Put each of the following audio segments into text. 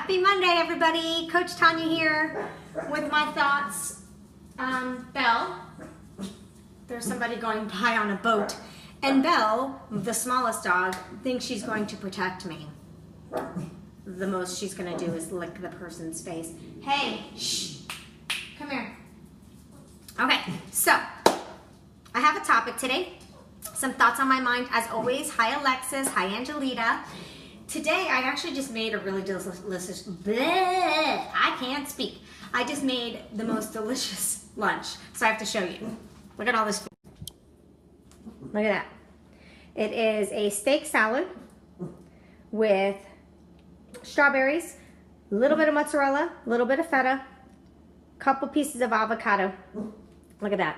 Happy Monday, everybody. Coach Tanya here with my thoughts. Belle, there's somebody going by on a boat, and Belle, the smallest dog, thinks she's going to protect me. The most she's going to do is lick the person's face. Hey, shh, come here. Okay, so I have a topic today. Some thoughts on my mind, as always. Hi, Alexis. Hi, Angelita. Today, I actually just made a really delicious, I can't speak. I just made the most delicious lunch, so I have to show you. Look at all this food. Look at that. It is a steak salad with strawberries, a little bit of mozzarella, a little bit of feta, couple pieces of avocado. Look at that.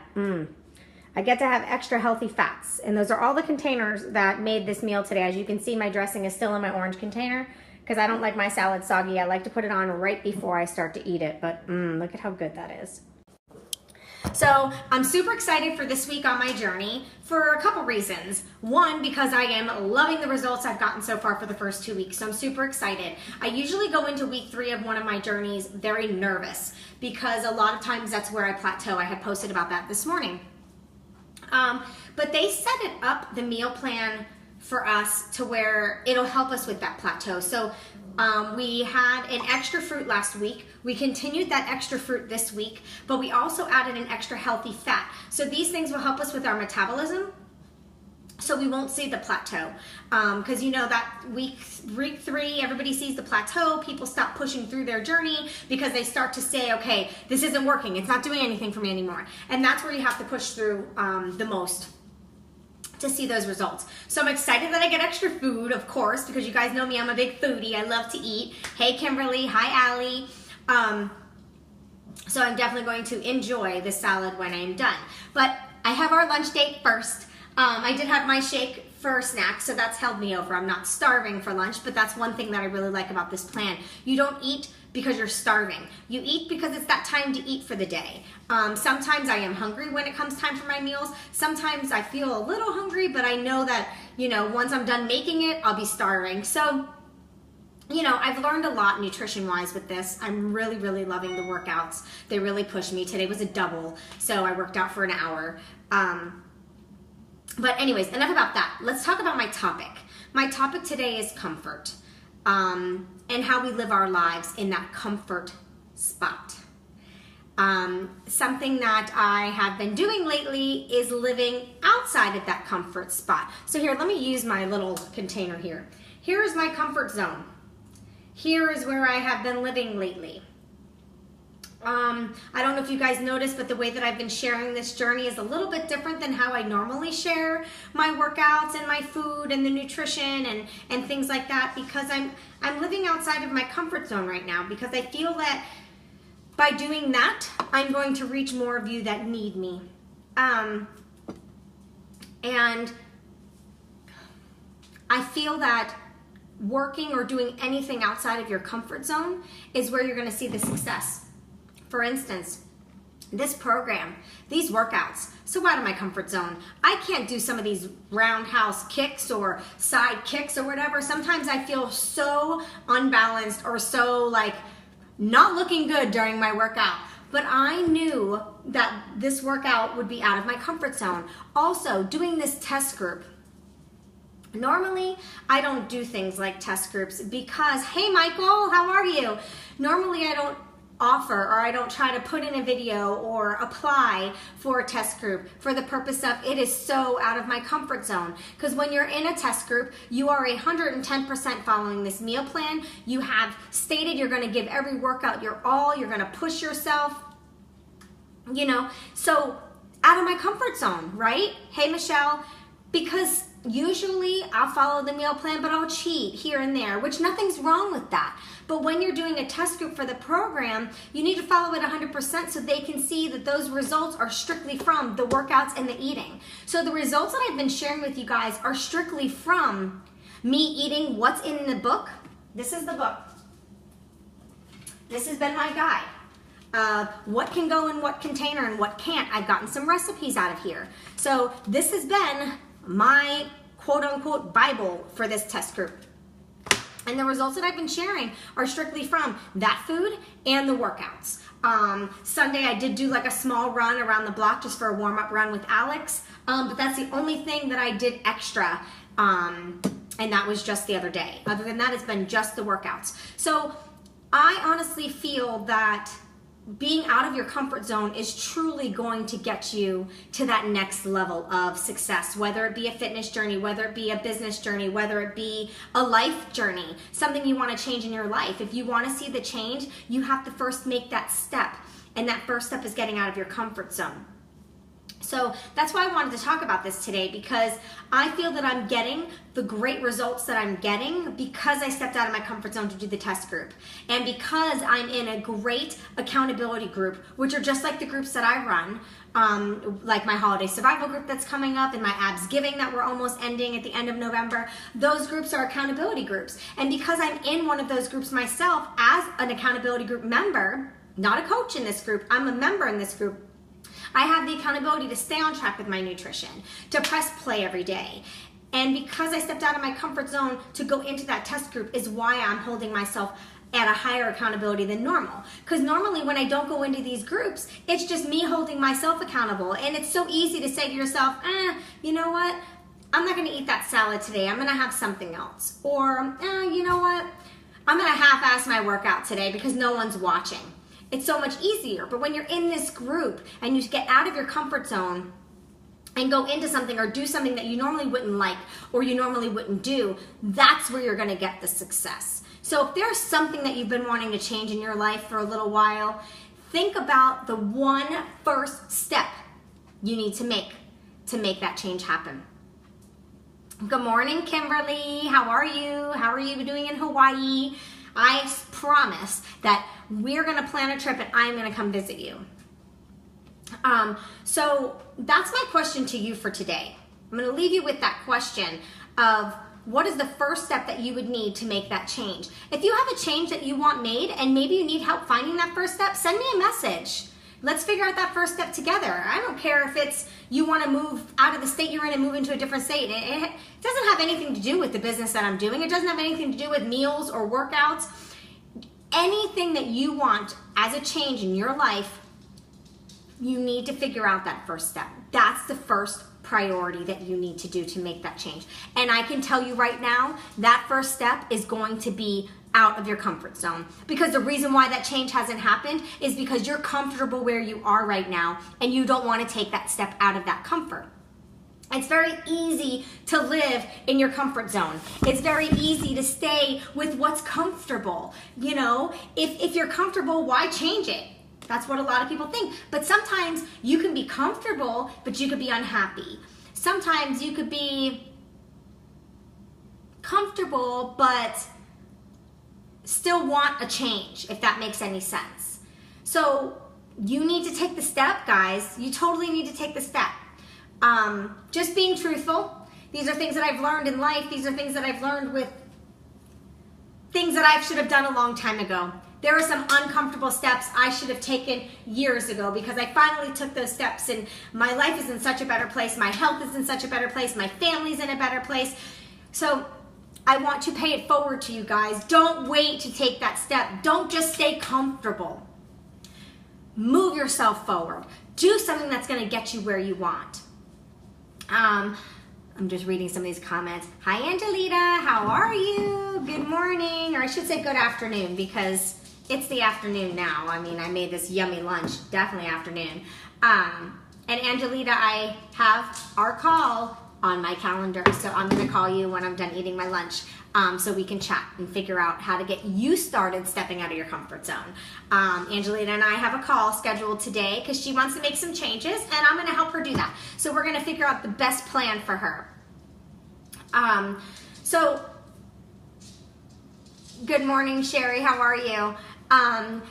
I get to have extra healthy fats, and those are all the containers that made this meal today. As you can see, my dressing is still in my orange container because I don't like my salad soggy. I like to put it on right before I start to eat it, but look at how good that is. So I'm super excited for this week on my journey for a couple reasons. One, because I am loving the results I've gotten so far for the first 2 weeks, so I'm super excited. I usually go into week 3 of one of my journeys very nervous because a lot of times that's where I plateau. I had posted about that this morning. But they set it up, the meal plan, for us to where it'll help us with that plateau. So we had an extra fruit last week. We continued that extra fruit this week, but we also added an extra healthy fat. So these things will help us with our metabolism, so we won't see the plateau. Because you know that week 3, everybody sees the plateau. People stop pushing through their journey because they start to say, okay, this isn't working. It's not doing anything for me anymore. And that's where you have to push through the most to see those results. So I'm excited that I get extra food, of course, because you guys know me, I'm a big foodie. I love to eat. Hey, Kimberly. Hi, Allie. So I'm definitely going to enjoy this salad when I'm done. But I have our lunch date first. I did have my shake for snack, so that's held me over. I'm not starving for lunch, but that's one thing that I really like about this plan. You don't eat because you're starving. You eat because it's that time to eat for the day. Sometimes I am hungry when it comes time for my meals. Sometimes I feel a little hungry, but I know that, you know, once I'm done making it, I'll be starving. So, you know, I've learned a lot nutrition-wise with this. I'm really, really loving the workouts. They really push me. Today was a double, so I worked out for an hour. But anyways, enough about that. Let's talk about my topic. My topic today is comfort, and how we live our lives in that comfort spot. Something that I have been doing lately is living outside of that comfort spot. So here, let me use my little container here. Here is my comfort zone. Here is where I have been living lately. I don't know if you guys noticed, but the way that I've been sharing this journey is a little bit different than how I normally share my workouts and my food and the nutrition and things like that, because I'm living outside of my comfort zone right now, because I feel that by doing that, I'm going to reach more of you that need me. And I feel that working or doing anything outside of your comfort zone is where you're going to see the success. For instance, this program, these workouts, so out of my comfort zone. I can't do some of these roundhouse kicks or side kicks or whatever. Sometimes I feel so unbalanced or so like not looking good during my workout. But I knew that this workout would be out of my comfort zone. Also, doing this test group. Normally, I don't do things like test groups because, hey Michael, how are you? Normally, I don't offer, or I don't try to put in a video or apply for a test group for the purpose of it is so out of my comfort zone. Because when you're in a test group, you are 110% following this meal plan. You have stated you're going to give every workout your all. You're going to push yourself, you know, so out of my comfort zone, right? Hey, Michelle, because usually I'll follow the meal plan, but I'll cheat here and there, which nothing's wrong with that. But when you're doing a test group for the program, you need to follow it 100% so they can see that those results are strictly from the workouts and the eating. So the results that I've been sharing with you guys are strictly from me eating what's in the book. This is the book. This has been my guide. What can go in what container and what can't. I've gotten some recipes out of here. So this has been my quote-unquote Bible for this test group. And the results that I've been sharing are strictly from that food and the workouts. Sunday I did do like a small run around the block just for a warm-up run with Alex, but that's the only thing that I did extra, and that was just the other day. Other than that, it's been just the workouts. So I honestly feel that being out of your comfort zone is truly going to get you to that next level of success, whether it be a fitness journey, whether it be a business journey, whether it be a life journey, something you want to change in your life. If you want to see the change, you have to first make that step, and that first step is getting out of your comfort zone. So that's why I wanted to talk about this today, because I feel that I'm getting the great results that I'm getting because I stepped out of my comfort zone to do the test group. And because I'm in a great accountability group, which are just like the groups that I run, like my holiday survival group that's coming up and my abs giving that we're almost ending at the end of November. Those groups are accountability groups. And because I'm in one of those groups myself as an accountability group member, not a coach in this group, I'm a member in this group, I have the accountability to stay on track with my nutrition, to press play every day. And because I stepped out of my comfort zone to go into that test group is why I'm holding myself at a higher accountability than normal. Because normally when I don't go into these groups, it's just me holding myself accountable. And it's so easy to say to yourself, you know what? I'm not gonna eat that salad today. I'm gonna have something else. Or, you know what? I'm gonna half-ass my workout today because no one's watching. It's so much easier. But when you're in this group and you get out of your comfort zone and go into something or do something that you normally wouldn't like or you normally wouldn't do, that's where you're gonna get the success. So if there's something that you've been wanting to change in your life for a little while, think about the one first step you need to make that change happen. Good morning, Kimberly. How are you? How are you doing in Hawaii? I promise that we're gonna plan a trip and I'm gonna come visit you. So that's my question to you for today. I'm gonna leave you with that question of what is the first step that you would need to make that change? If you have a change that you want made and maybe you need help finding that first step, send me a message. Let's figure out that first step together. I don't care if it's you want to move out of the state you're in and move into a different state. It doesn't have anything to do with the business that I'm doing. It doesn't have anything to do with meals or workouts. Anything that you want as a change in your life, you need to figure out that first step. That's the first priority that you need to do to make that change. And I can tell you right now, that first step is going to be out of your comfort zone. Because the reason why that change hasn't happened is because you're comfortable where you are right now and you don't want to take that step out of that comfort. It's very easy to live in your comfort zone. It's very easy to stay with what's comfortable. You know, if you're comfortable, why change it? That's what a lot of people think. But sometimes you can be comfortable, but you could be unhappy. Sometimes you could be comfortable, but still want a change, if that makes any sense. So you need to take the step, guys. You totally need to take the step. Just being truthful. These are things that I've learned in life. These are things that I've learned with things that I should have done a long time ago. There are some uncomfortable steps I should have taken years ago because I finally took those steps and my life is in such a better place. My health is in such a better place. My family's in a better place. So I want to pay it forward to you guys. Don't wait to take that step. Don't just stay comfortable. Move yourself forward. Do something that's going to get you where you want. I'm just reading some of these comments. Hi, Angelita. How are you? Good morning. Or I should say good afternoon because it's the afternoon now. I mean, I made this yummy lunch. Definitely afternoon. And Angelita, I have our call on my calendar. So I'm going to call you when I'm done eating my lunch so we can chat and figure out how to get you started stepping out of your comfort zone. Angelita and I have a call scheduled today because she wants to make some changes and I'm going to help her do that. So we're going to figure out the best plan for her. So good morning, Sherry. How are you?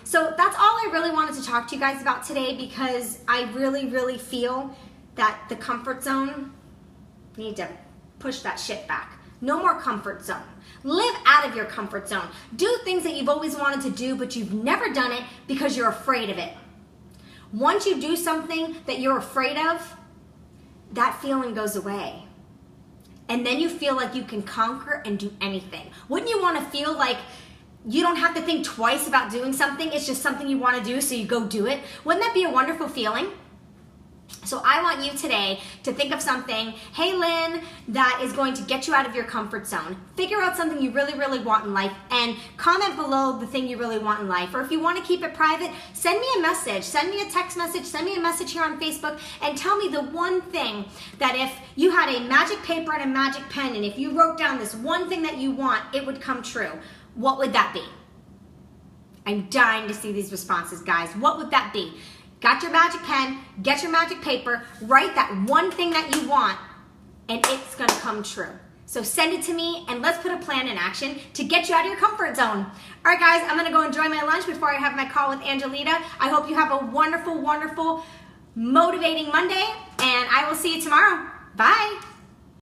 So that's all I really wanted to talk to you guys about today because I really, really feel that the comfort zone, you need to push that shit back. No more comfort zone. Live out of your comfort zone. Do things that you've always wanted to do, but you've never done it because you're afraid of it. Once you do something that you're afraid of, that feeling goes away. and then you feel like you can conquer and do anything. Wouldn't you want to feel like you don't have to think twice about doing something? It's just something you want to do, so you go do it. Wouldn't that be a wonderful feeling? So I want you today to think of something, hey Lynn, that is going to get you out of your comfort zone. Figure out something you really, really want in life and comment below the thing you really want in life. Or if you want to keep it private, send me a message, send me a text message, send me a message here on Facebook, and tell me the one thing that if you had a magic paper and a magic pen, and if you wrote down this one thing that you want, it would come true. What would that be? I'm dying to see these responses, guys. What would that be? Got your magic pen, get your magic paper, write that one thing that you want, and it's gonna come true. So send it to me, and let's put a plan in action to get you out of your comfort zone. All right, guys, I'm gonna go enjoy my lunch before I have my call with Angelita. I hope you have a wonderful, wonderful, motivating Monday, and I will see you tomorrow. Bye.